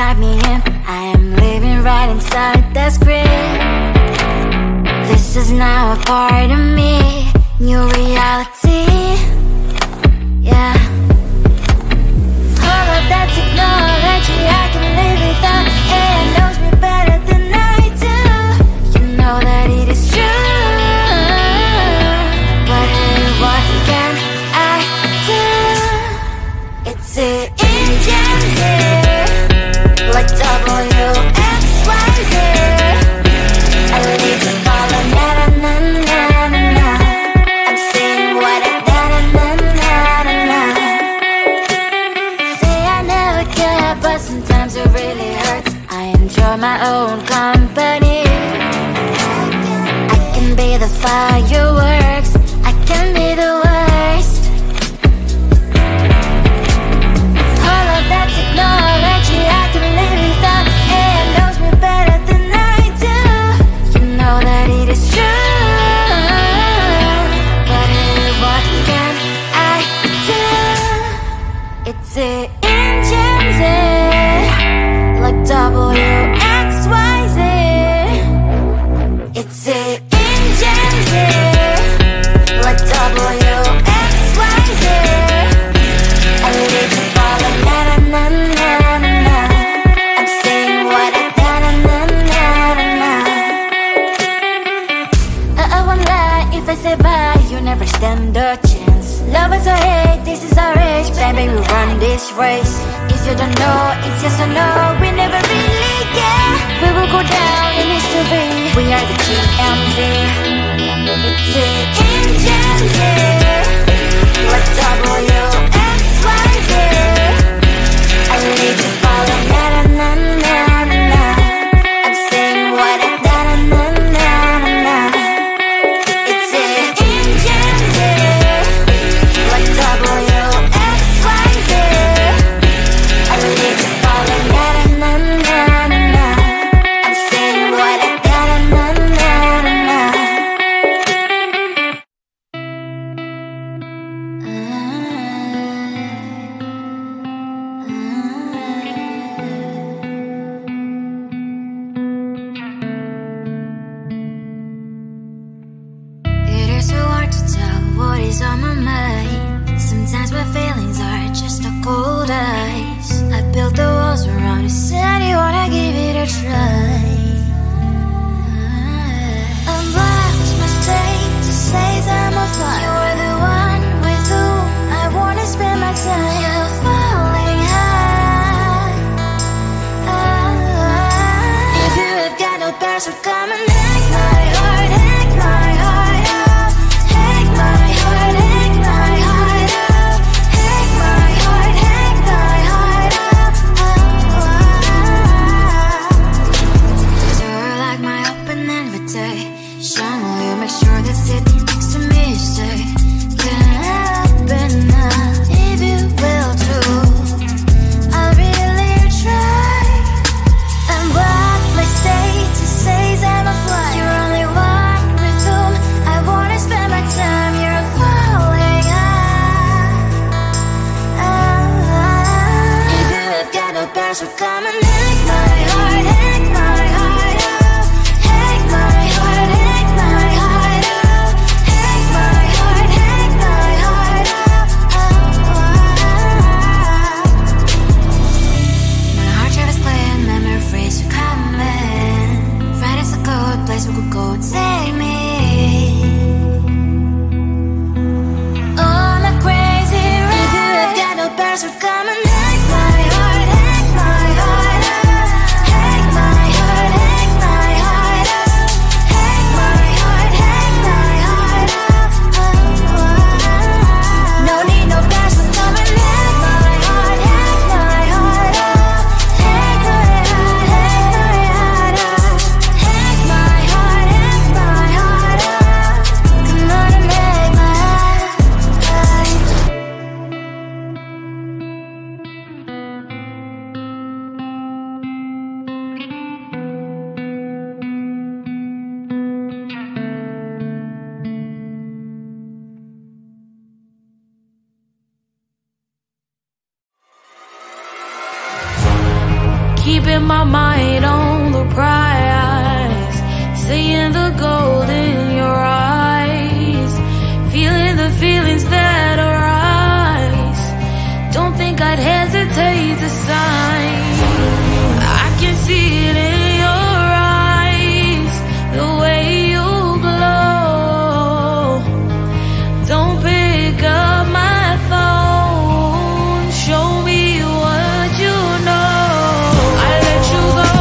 inside me and I am living right inside the script. This is now a part of me, new reality. Yeah. All of that technology I can live without. AI knows me better than I do. You know that it is true. But hey, what can I do? It's the engines here, like WXYZ. I leave you falling, na na na na na na. I'm saying what I na na na na na na. Say I never care, but sometimes it really hurts. I enjoy my own company. I can be the fireworks, I can be the worst. All of that technology I can live without. AI knows me better than I do. You know that it is true. But hey, what can I do? It's the engines, like WXYZ. It's the engines, like WXYZ. I leave you falling, na na na na na na. I'm saying what I na na na na na na. I won't lie if I say bye, you never stand a chance. Love is or hate, this is our age, baby, we run this race. If you don't know, it's yes or no, we never really get. We will go down in history, we are the GMZ. It's the engines, like WXYZ. I leave you falling, na na na na na na. I'm saying what I na na na na na na. It's the engines, like WXYZ. I leave you falling, na na na na na na. I'm saying what I na na na na na na. It is so hard to tell what is on my mind. Sometimes my feelings are just a cold ice. I built the walls around you, said you wanna give it a try. And what's my state to say I'm a fly? You're the one with whom I wanna spend my time. You're falling high. If you have got no parents, come and hack my heart, hack my heart out. Hack my heart, hack my heart out. Hack my heart, hack my heart out. You're like my open invitation. Will you make sure that sitting next to me you say, can I open up if you will too? I'll really try. And what my state to say I'm a fly. You're only one with whom I wanna spend my time. You're falling high. If you have got no parents, so come and hack my heart, hack my heart out. Hack my heart, hack my heart out. Hack my heart, hack my heart out. My heart travels playing memories are coming. Right as a good place we could go and take me. On a crazy ride. If you have got no parents, so come and hack my heart, hack my heart out. Hack my heart, hack my heart out. Hack my heart, hack my heart out. No need no parents, so come and hack my heart, hack my heart out. Hack my heart, hack my heart out. Hack my heart, hack my heart out. Come on and make my heart. keeping my mind on the prize, seeing the gold in your eyes, feeling the feelings that arise. Don't think I'd hesitate to sign. I can see it in your eyes, the way you glow. Don't pick up my phone, show me what you know. I let you go,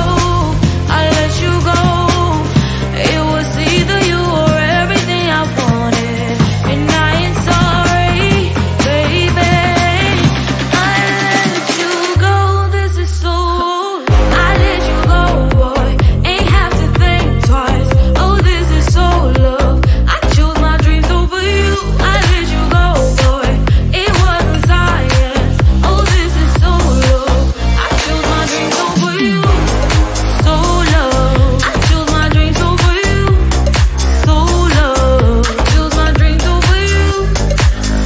I let you go. It was either you or everything I wanted, and I ain't sorry, baby. I let you go, this is so. I let you go, boy, ain't have to think twice. Oh, this is so love. I chose my dreams over you. I let you go, boy, it wasn't science. Oh, this is so love. I chose my dreams over you. So love. I chose my dreams over you. So love. Chose my dreams over you.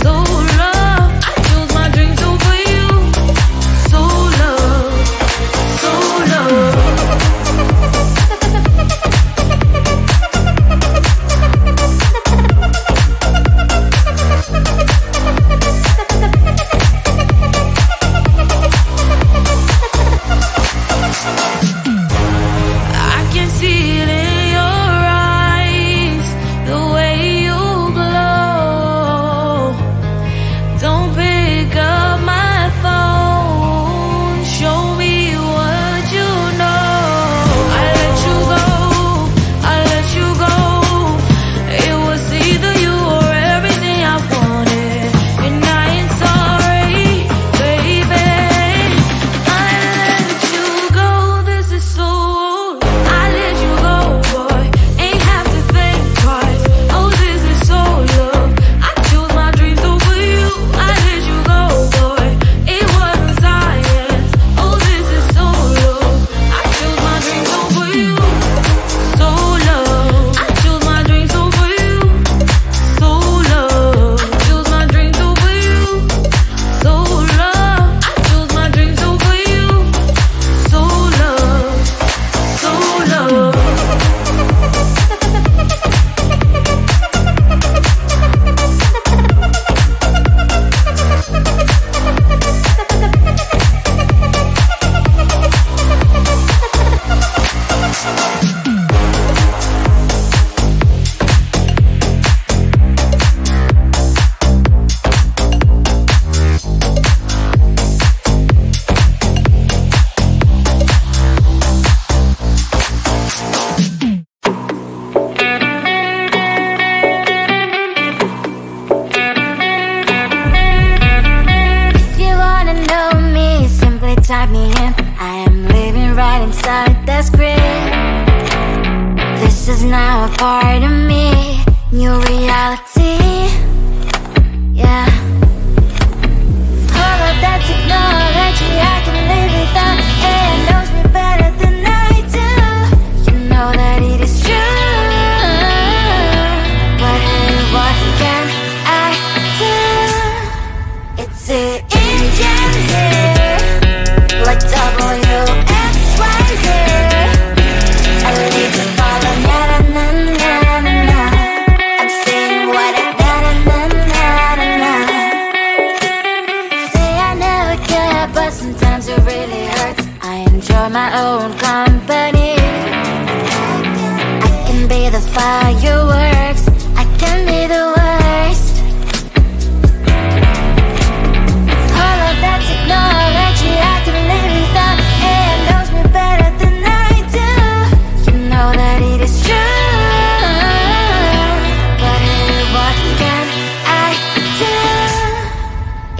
So love. I chose my dreams over you. So love. So love. I can see it in your eyes, the way you glow. Don't pick up my phone, show me what you know. I let you go, I let you go. It was either you or everything I wanted, and I ain't sorry, baby. I let you go, this is so. I let you go, boy, ain't have to think twice. Oh, this is so love. I chose my dreams over you. I let you go, boy, it wasn't science. Oh, this is so love. I chose my dreams over you. So love. I chose my dreams over you. So love. Chose my dreams over you. So love. I chose my dreams over you. So love. So love. If you wanna know me, simply type me in. I am living right inside the script. This is now a part of me, new reality. Yeah. All of that technology I can live without, and knows me better than I do. You know that it is true, but hey, what can I do? It's the engines here, like WXYZ. I leave you falling, na na na na na na. I'm saying what I na na na na na na. Say I never care, but sometimes it really hurts. I enjoy my own company. I can be the fireworks, I can be the worst. All of that technology I can live without, and knows me better than I do. You know that it is true, but hey, what can I do?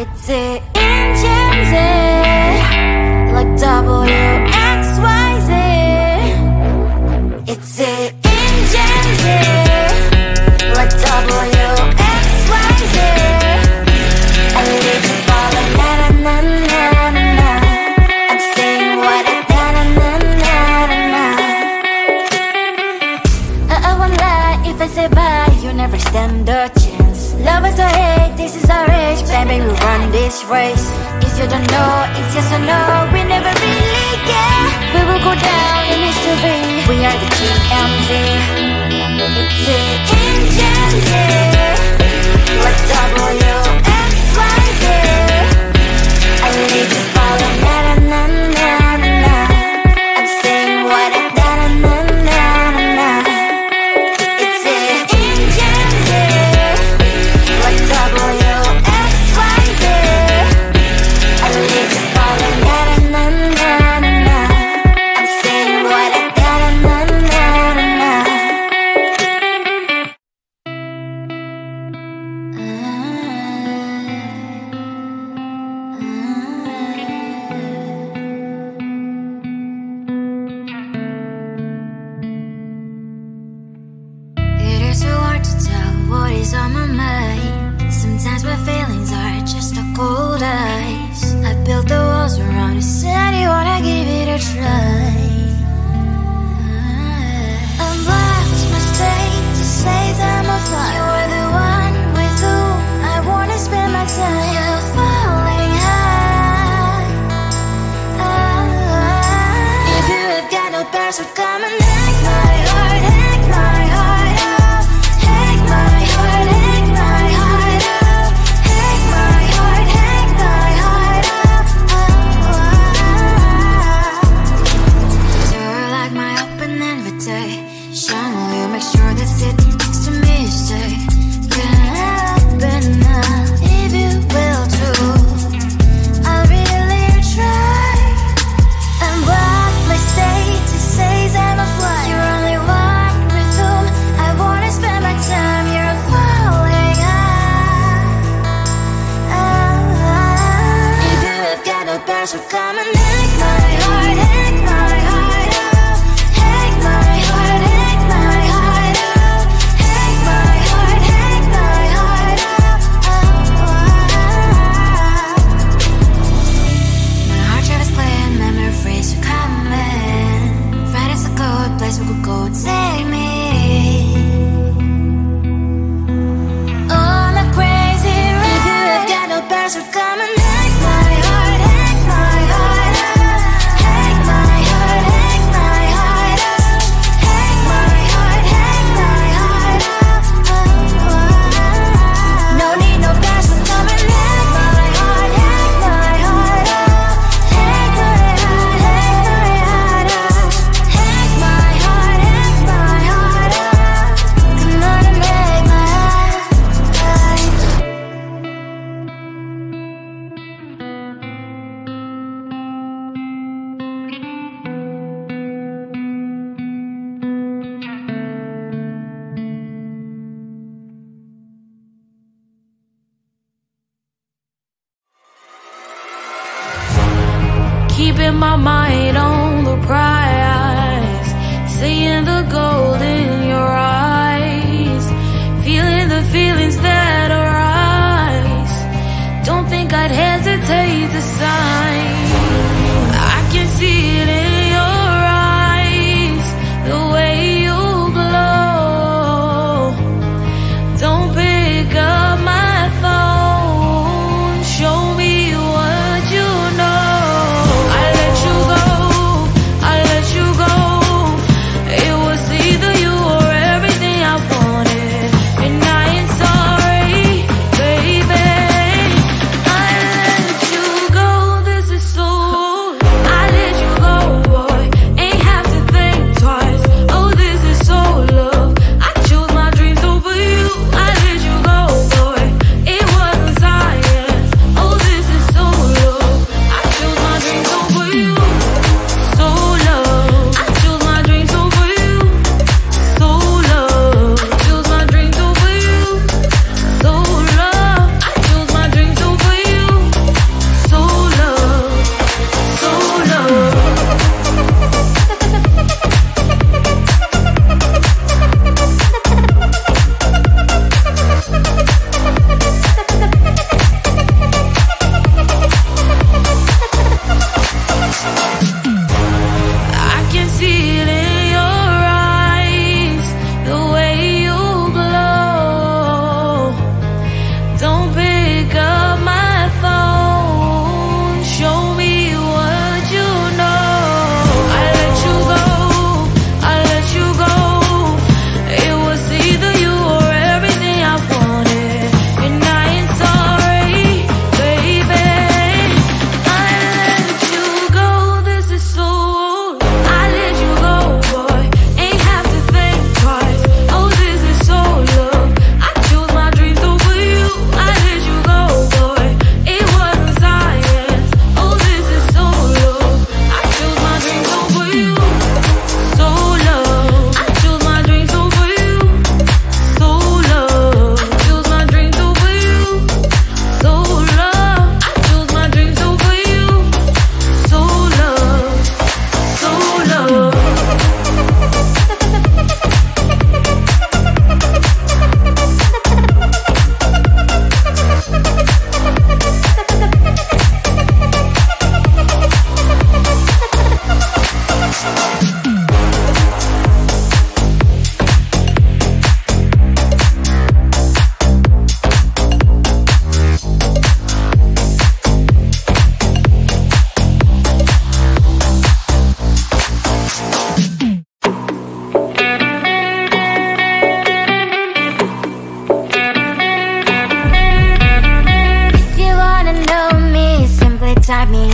It's the engines, like WXYZ. It's the engines, like WXYZ. I leave you falling, na na na na na na. I'm saying what I na na na na na na. I won't lie if I say bye, you never stand a chance. Love is or hate, this is our age, baby, we run this race. If you don't know, it's yes or no, we never really yeah. We will go down in history. We are the GMZ. It's the engines, yeah. Like WXYZ. I need to follow, na na na na na. I'm saying what I na na na na na. It's the engines, yeah. Like WXYZ. I need to follow, na na na na na. I'm saying what I na na na na na. It is so hard to tell what is on my mind. Sometimes my feelings are just a cold ice. I built the walls around you, said you wanna give it a try. Unlocked my state to say I'm a fly. You are the one with whom I wanna spend my time. You're falling high. If you have got no bears, so come and hack my heart, hack my heart out. Hack my heart, hack my heart out. Hack my heart, hack my heart out. You're like my open invitation. Will you make sure that sitting next to me is safe? Can open up if you will too. I'll really try. And what my state to say I'm a fly. You're only one with whom I wanna spend my time. You're falling high. If you have got no bears, so come and hack my heart, hack my heart out. Hack my heart, hack my heart out. Hack my heart, hack my heart out. My heart travels playing memories are coming. Right as a good place we could go and take me. On a crazy ride. If you have got no bears, so come and hack my heart, hack my heart out. Hack my heart, hack my heart out. Hack my heart, hack my heart out. No need no bears, so come and hack my heart, hack my heart out. Hack my heart, hack my heart out. Hack my heart, hack my heart out. Come on and hack my heart. Keeping my mind on the prize, seeing the gold in your eyes, feeling the feelings that arise. Don't think I'd hesitate to sign. I can see it in your eyes, the way you glow. Don't pick up my phone, show me what you know. I let you go, I let you go. It was the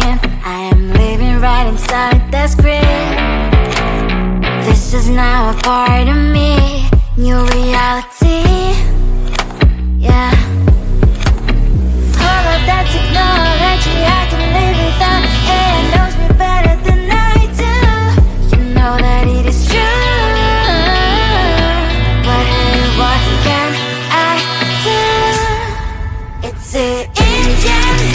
lying. I am living right inside the script. This is now a part of me. New reality. Yeah. All of that technology I can live without. AI knows me better than I do. You know that it is true. But hey, what can I do? It's the engine